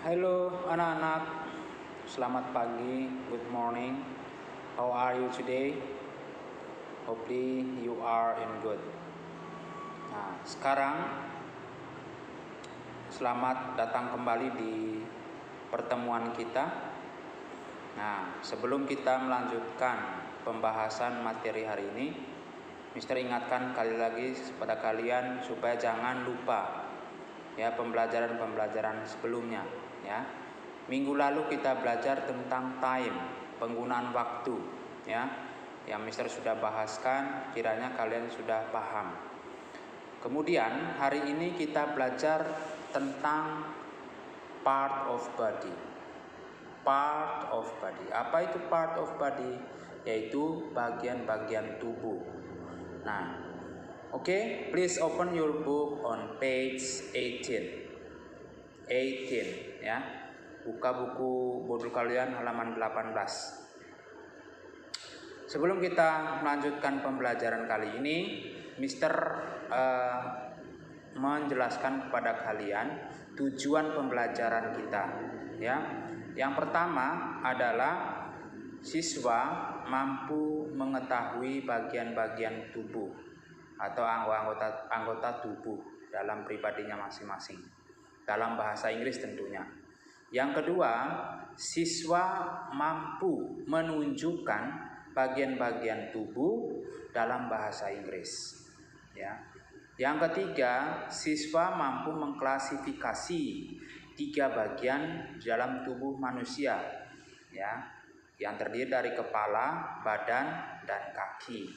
Halo anak-anak, selamat pagi, good morning. How are you today? Hopefully you are in good. Nah, sekarang selamat datang kembali di pertemuan kita. Nah, sebelum kita melanjutkan pembahasan materi hari ini, Mister ingatkan kali lagi kepada kalian supaya jangan lupa ya pembelajaran sebelumnya ya. Minggu lalu kita belajar tentang time, penggunaan waktu ya. Yang Mister sudah bahaskan, kiranya kalian sudah paham. Kemudian hari ini kita belajar tentang part of body. Part of body. Apa itu part of body? Yaitu bagian-bagian tubuh. Nah, oke, please open your book on page 18. 18 ya. Buka buku modul kalian halaman 18. Sebelum kita melanjutkan pembelajaran kali ini, Mister menjelaskan kepada kalian tujuan pembelajaran kita ya. Yang pertama adalah siswa mampu mengetahui bagian-bagian tubuh atau anggota tubuh dalam pribadinya masing-masing, dalam bahasa Inggris tentunya. Yang kedua, siswa mampu menunjukkan bagian-bagian tubuh dalam bahasa Inggris ya. Yang ketiga, siswa mampu mengklasifikasi 3 bagian dalam tubuh manusia ya, yang terdiri dari kepala, badan, dan kaki.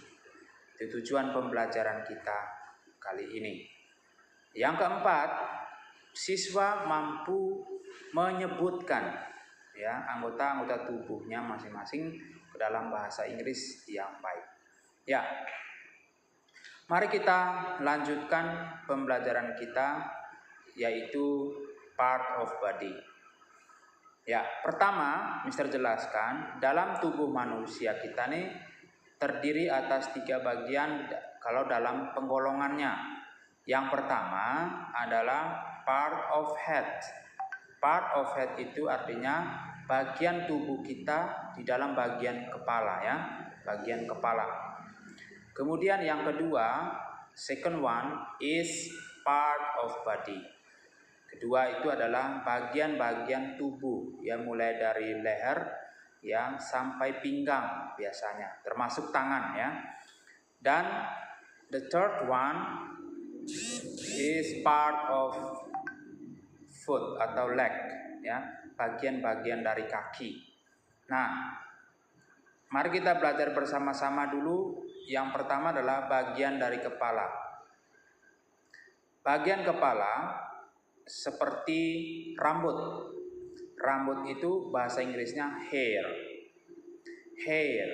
Itu tujuan pembelajaran kita kali ini. Yang keempat, siswa mampu menyebutkan ya anggota-anggota tubuhnya masing-masing ke dalam bahasa Inggris yang baik. Ya. Mari kita lanjutkan pembelajaran kita, yaitu part of body. Ya, pertama, Mister jelaskan, dalam tubuh manusia kita nih terdiri atas 3 bagian kalau dalam penggolongannya. Yang pertama adalah part of head. Part of head itu artinya bagian tubuh kita di dalam bagian kepala ya, bagian kepala. Kemudian yang kedua, second one is part of body. Kedua itu adalah bagian-bagian tubuh yang mulai dari leher ya sampai pinggang biasanya, termasuk tangan ya. Dan the third one is part of foot atau leg ya, bagian-bagian dari kaki. Nah, mari kita belajar bersama-sama dulu. Yang pertama adalah bagian dari kepala. Bagian kepala seperti rambut. Rambut itu bahasa Inggrisnya hair. Hair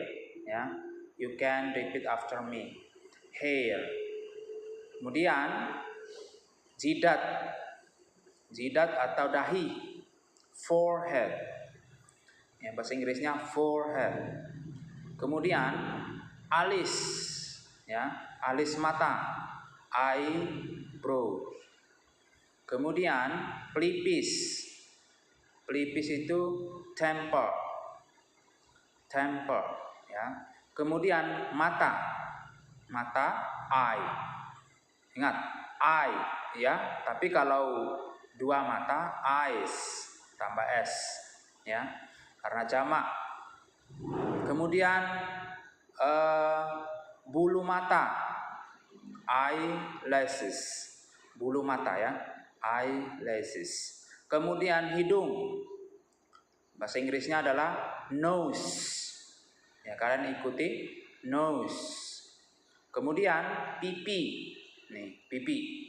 ya. You can repeat after me. Hair. Kemudian jidat. Jidat atau dahi. Forehead. Ya, bahasa Inggrisnya forehead. Kemudian alis ya, alis mata, eyebrow. Kemudian pelipis. Pelipis itu temple. Temple ya. Kemudian mata. Mata, eye. Ingat, eye ya, tapi kalau 2 mata, eyes tambah s ya, karena jamak. Kemudian bulu mata, eyelashes, bulu mata ya, eyelashes. Kemudian hidung, bahasa Inggrisnya adalah nose. Ya, kalian ikuti nose. Kemudian pipi, nih pipi.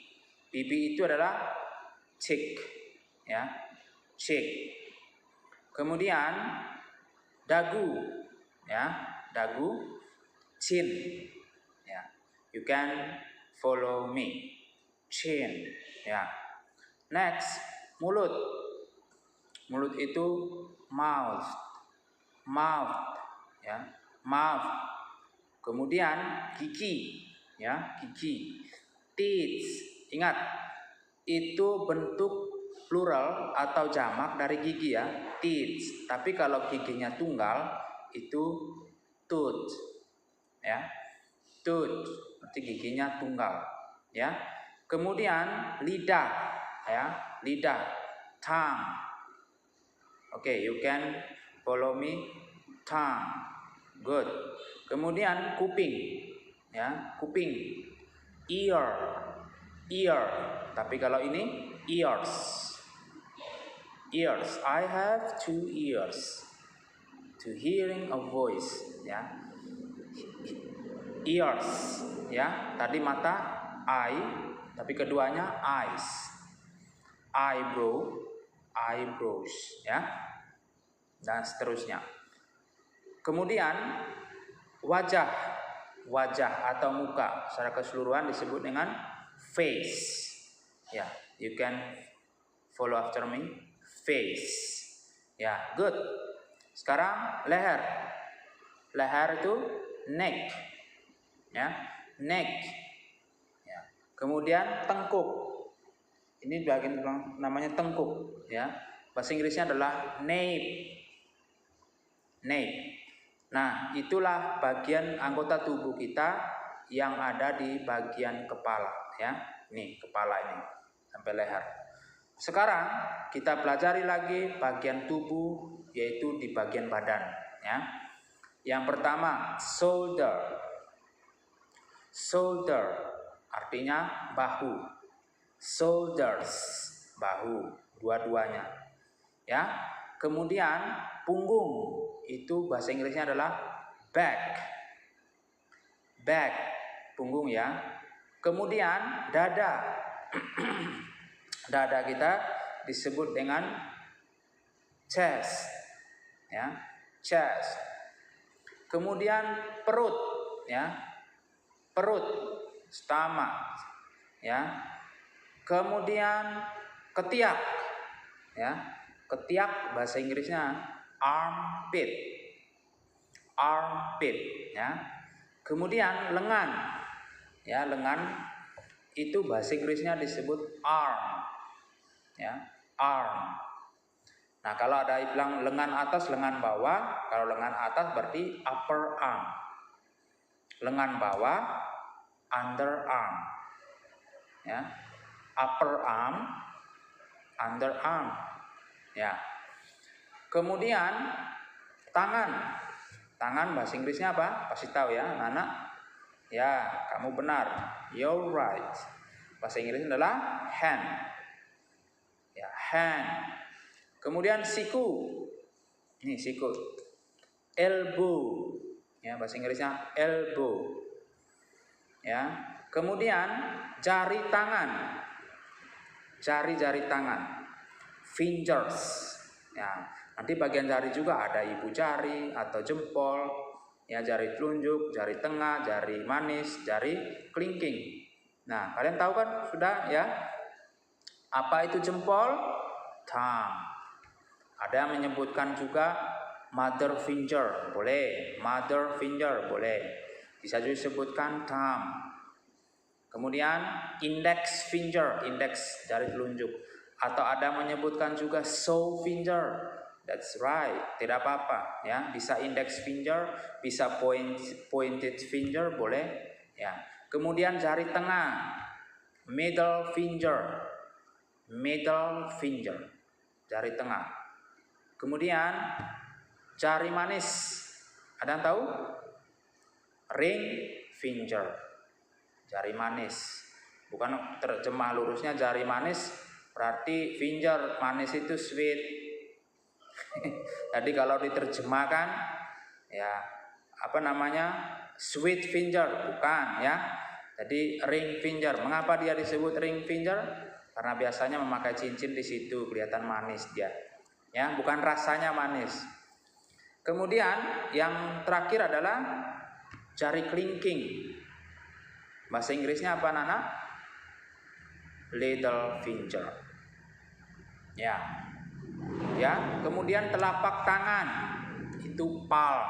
Pipi itu adalah cheek, ya, cheek. Kemudian dagu, ya, dagu, chin, ya. You can follow me, chin, ya. Next, mulut. Mulut itu mouth, mouth, ya, mouth. Kemudian gigi, ya, gigi, teeth. Ingat, itu bentuk plural atau jamak dari gigi ya, teeth. Tapi kalau giginya tunggal itu tooth ya, tooth berarti giginya tunggal ya. Kemudian lidah ya, lidah, tongue. Oke, you can follow me, tongue. Good. Kemudian kuping ya, kuping, ear, ear. Tapi kalau ini ears, ears. I have 2 ears to hearing a voice ya, ears ya. Tadi mata eye, tapi keduanya eyes, eyebrow, eyebrows ya, dan seterusnya. Kemudian wajah, wajah atau muka secara keseluruhan disebut dengan face ya. You can follow after me, face ya. Good. Sekarang leher, leher itu neck ya, neck ya. Kemudian tengkuk, ini bagian namanya tengkuk ya. Bahasa Inggrisnya adalah nape, nape. Nah, itulah bagian anggota tubuh kita yang ada di bagian kepala ya. Nih, kepala ini sampai leher. Sekarang kita pelajari lagi bagian tubuh, yaitu di bagian badan ya. Yang pertama, shoulder. Shoulder artinya bahu. Shoulders, bahu, dua-duanya ya. Kemudian punggung, itu bahasa Inggrisnya adalah back, back, punggung ya. Kemudian dada, dada kita disebut dengan chest ya, chest. Kemudian perut ya, perut, stomach ya. Kemudian ketiak ya, ketiak bahasa Inggrisnya armpit, armpit ya. Kemudian lengan ya, lengan itu bahasa Inggrisnya disebut arm ya, arm. Nah, kalau ada bilang lengan atas, lengan bawah, kalau lengan atas berarti upper arm, lengan bawah underarm ya, upper arm underarm ya. Kemudian tangan, tangan bahasa Inggrisnya apa? Pasti tahu ya, anak-anak ya. Kamu benar, you're right. Bahasa Inggrisnya adalah hand ya, hand. Kemudian siku, ini siku, elbow ya, bahasa Inggrisnya elbow ya. Kemudian jari tangan, jari-jari tangan, fingers ya. Nanti bagian jari juga ada ibu jari atau jempol ya, jari telunjuk, jari tengah, jari manis, jari kelingking. Nah, kalian tahu kan sudah ya, apa itu jempol? Thumb. Ada yang menyebutkan juga mother finger, boleh, mother finger boleh. Bisa juga disebutkan thumb. Kemudian index finger, index jari telunjuk. Atau ada yang menyebutkan juga show finger. That's right, tidak apa-apa ya. Bisa index finger, bisa pointed finger boleh ya. Kemudian jari tengah, middle finger, middle finger, jari tengah. Kemudian jari manis, ada yang tahu? Ring finger, jari manis. Bukan terjemah lurusnya jari manis berarti finger, manis itu sweet. Tadi kalau diterjemahkan ya, apa namanya, sweet finger, bukan ya. Jadi ring finger. Mengapa dia disebut ring finger? Karena biasanya memakai cincin di situ, kelihatan manis dia ya, bukan rasanya manis. Kemudian yang terakhir adalah jari kelingking. Bahasa Inggrisnya apa, Nana? Little finger ya. Ya, kemudian telapak tangan itu palm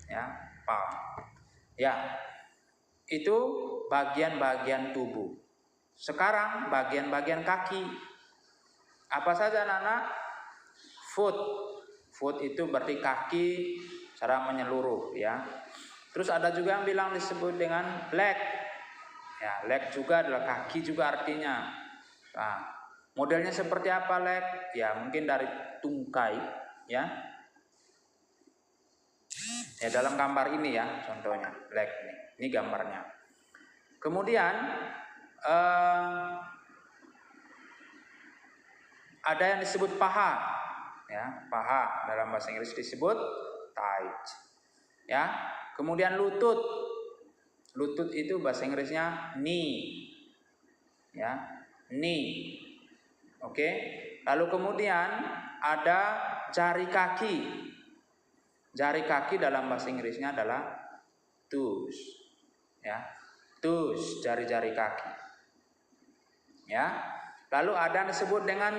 ya, palm ya. Itu bagian-bagian tubuh. Sekarang bagian-bagian kaki. Apa saja anak-anak? Foot. Foot itu berarti kaki secara menyeluruh ya. Terus ada juga yang bilang disebut dengan leg. Ya, leg juga adalah kaki juga artinya. Nah, modelnya seperti apa leg? Ya, mungkin dari tungkai ya. Ya, dalam gambar ini ya contohnya leg nih. Ini gambarnya. Kemudian ada yang disebut paha. Ya, paha dalam bahasa Inggris disebut thigh. Ya. Kemudian lutut. Lutut itu bahasa Inggrisnya knee. Ya, knee. Oke. Lalu kemudian ada jari kaki. Jari kaki dalam bahasa Inggrisnya adalah toes. Ya. Toes, jari-jari kaki. Ya. Lalu ada yang disebut dengan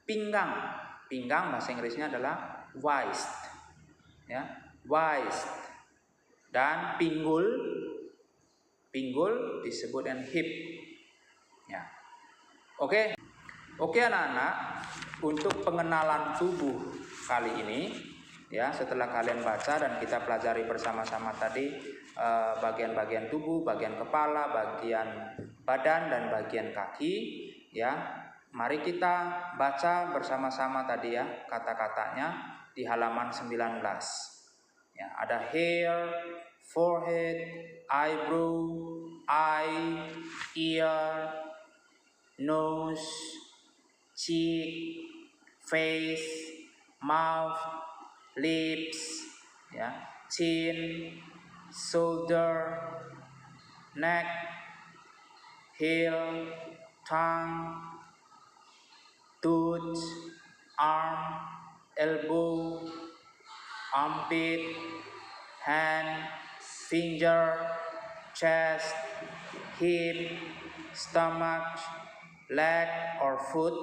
pinggang. Pinggang bahasa Inggrisnya adalah waist. Ya, waist. Dan pinggul disebut dengan hip. Ya. Oke. Oke anak-anak, untuk pengenalan tubuh kali ini ya, setelah kalian baca dan kita pelajari bersama-sama tadi bagian-bagian tubuh, bagian kepala, bagian badan dan bagian kaki ya. Mari kita baca bersama-sama tadi ya kata-katanya di halaman 19. Ya, ada hair, forehead, eyebrow, eye, ear, nose, cheek, face, mouth, lips, ya, chin, shoulder, neck, heel, tongue, tooth, arm, elbow, armpit, hand, finger, chest, hip, stomach, leg or foot,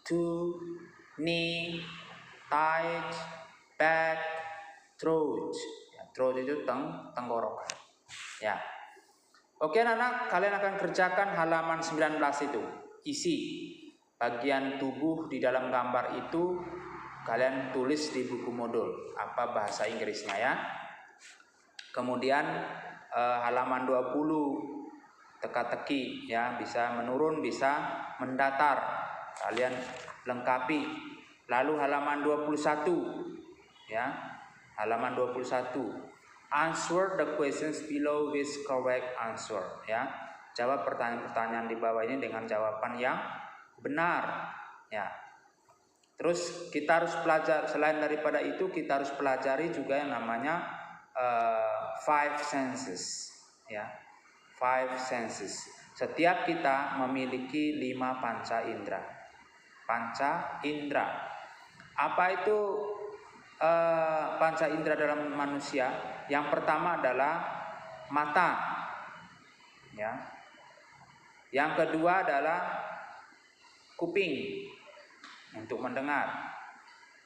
toe, knee, thigh, back, throat. Ya, throat itu tenggorokan. Ya. Oke anak-anak, kalian akan kerjakan halaman 19 itu. Isi bagian tubuh di dalam gambar itu kalian tulis di buku modul apa bahasa Inggrisnya ya. Kemudian halaman 20 teka-teki ya, bisa menurun bisa mendatar, kalian lengkapi. Lalu halaman 21 ya, halaman 21, answer the questions below with correct answer ya. Jawab pertanyaan-pertanyaan di bawah ini dengan jawaban yang benar ya. Terus kita harus pelajari, selain daripada itu kita harus pelajari juga yang namanya five senses ya. Five senses. Setiap kita memiliki 5 panca indera. Panca indera. Apa itu panca indera dalam manusia? Yang pertama adalah mata. Ya. Yang kedua adalah kuping untuk mendengar.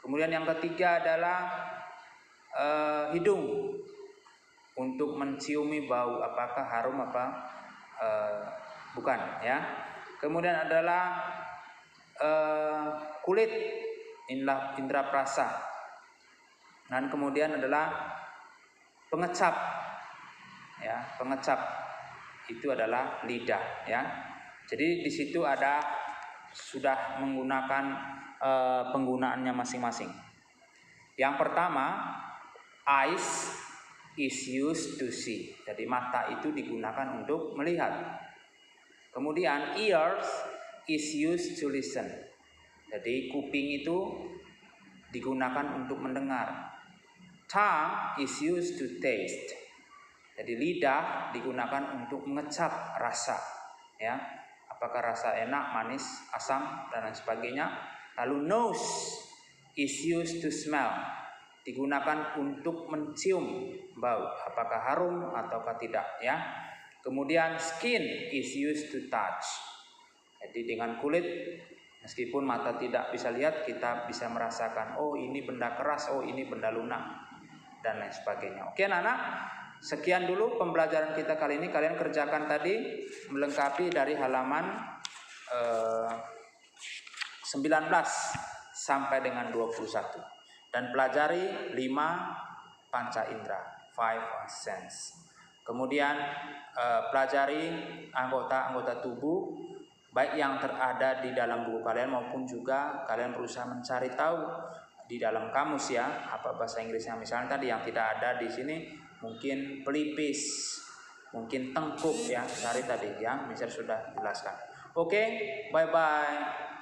Kemudian yang ketiga adalah hidung untuk menciumi bau, apakah harum apa bukan ya. Kemudian adalah kulit, indera perasa. Dan kemudian adalah pengecap ya, pengecap itu adalah lidah ya. Jadi di situ ada sudah menggunakan penggunaannya masing-masing. Yang pertama, eyes is used to see. Jadi mata itu digunakan untuk melihat. Kemudian ears is used to listen. Jadi kuping itu digunakan untuk mendengar. Tongue is used to taste. Jadi lidah digunakan untuk mengecap rasa ya. Apakah rasa enak, manis, asam dan lain sebagainya. Lalu nose is used to smell. Digunakan untuk mencium bau, apakah harum ataukah tidak ya. Kemudian skin is used to touch. Jadi dengan kulit, meskipun mata tidak bisa lihat, kita bisa merasakan, oh ini benda keras, oh ini benda lunak dan lain sebagainya. Oke anak-anak, sekian dulu pembelajaran kita kali ini. Kalian kerjakan tadi melengkapi dari halaman sampai dengan 21. Dan pelajari 5 panca indera, 5 sense. Kemudian pelajari anggota-anggota tubuh, baik yang terada di dalam buku kalian maupun juga kalian berusaha mencari tahu di dalam kamus ya, apa bahasa Inggrisnya. Misalnya tadi yang tidak ada di sini, mungkin pelipis, mungkin tengkuk ya, cari tadi yang Mister sudah jelaskan. Oke, bye-bye.